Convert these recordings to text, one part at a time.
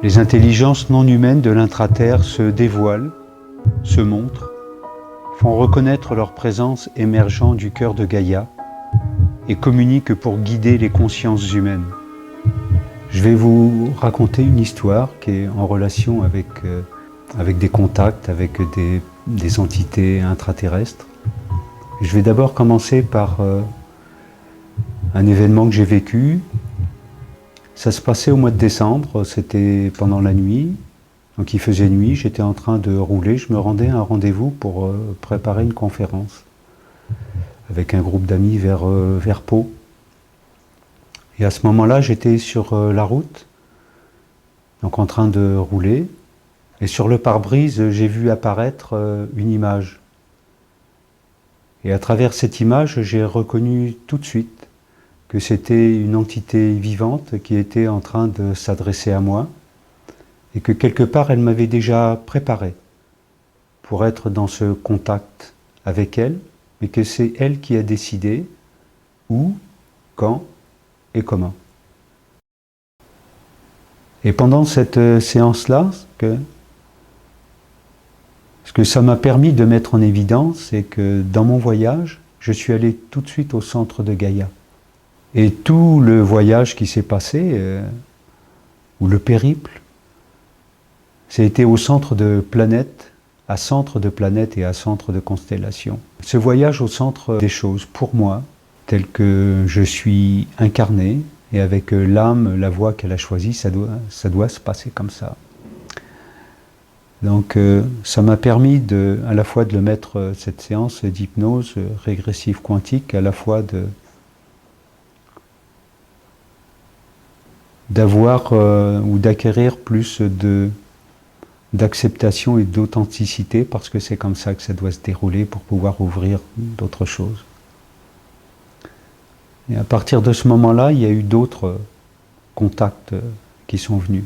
Les intelligences non humaines de l'intraterre se dévoilent, se montrent, font reconnaître leur présence émergeant du cœur de Gaïa et communiquent pour guider les consciences humaines. Je vais vous raconter une histoire qui est en relation avec des contacts, avec des entités intraterrestres. Je vais d'abord commencer par un événement que j'ai vécu. Ça se passait au mois de décembre, c'était pendant la nuit, donc il faisait nuit, j'étais en train de rouler, je me rendais à un rendez-vous pour préparer une conférence avec un groupe d'amis vers Pau. Et à ce moment-là, j'étais sur la route, donc en train de rouler, et sur le pare-brise, j'ai vu apparaître une image. Et à travers cette image, j'ai reconnu tout de suite que c'était une entité vivante qui était en train de s'adresser à moi et que quelque part elle m'avait déjà préparé pour être dans ce contact avec elle, mais que c'est elle qui a décidé où, quand et comment. Et pendant cette séance-là, ce que ça m'a permis de mettre en évidence, c'est que dans mon voyage, je suis allé tout de suite au centre de Gaïa. Et tout le voyage qui s'est passé, ou le périple, c'était au centre de planètes, à centre de planètes et à centre de constellations. Ce voyage au centre des choses, pour moi, tel que je suis incarné, et avec l'âme, la voie qu'elle a choisie, ça doit se passer comme ça. Donc ça m'a permis à la fois de le mettre, cette séance d'hypnose régressive quantique, à la fois d'avoir ou d'acquérir plus d'acceptation et d'authenticité, parce que c'est comme ça que ça doit se dérouler pour pouvoir ouvrir d'autres choses. Et à partir de ce moment-là, il y a eu d'autres contacts qui sont venus.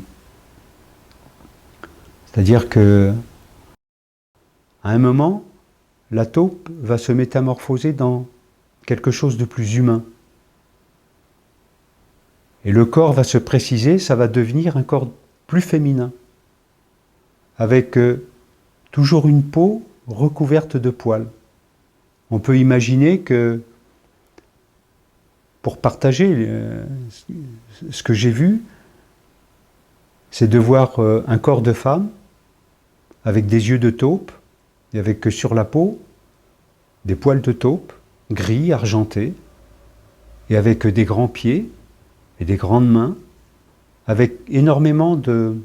C'est-à-dire que, à un moment, la taupe va se métamorphoser dans quelque chose de plus humain. Et le corps va se préciser, ça va devenir un corps plus féminin, avec toujours une peau recouverte de poils. On peut imaginer que, pour partager ce que j'ai vu, c'est de voir un corps de femme avec des yeux de taupe et avec sur la peau des poils de taupe, gris, argentés, et avec des grands pieds et des grandes mains, avec énormément de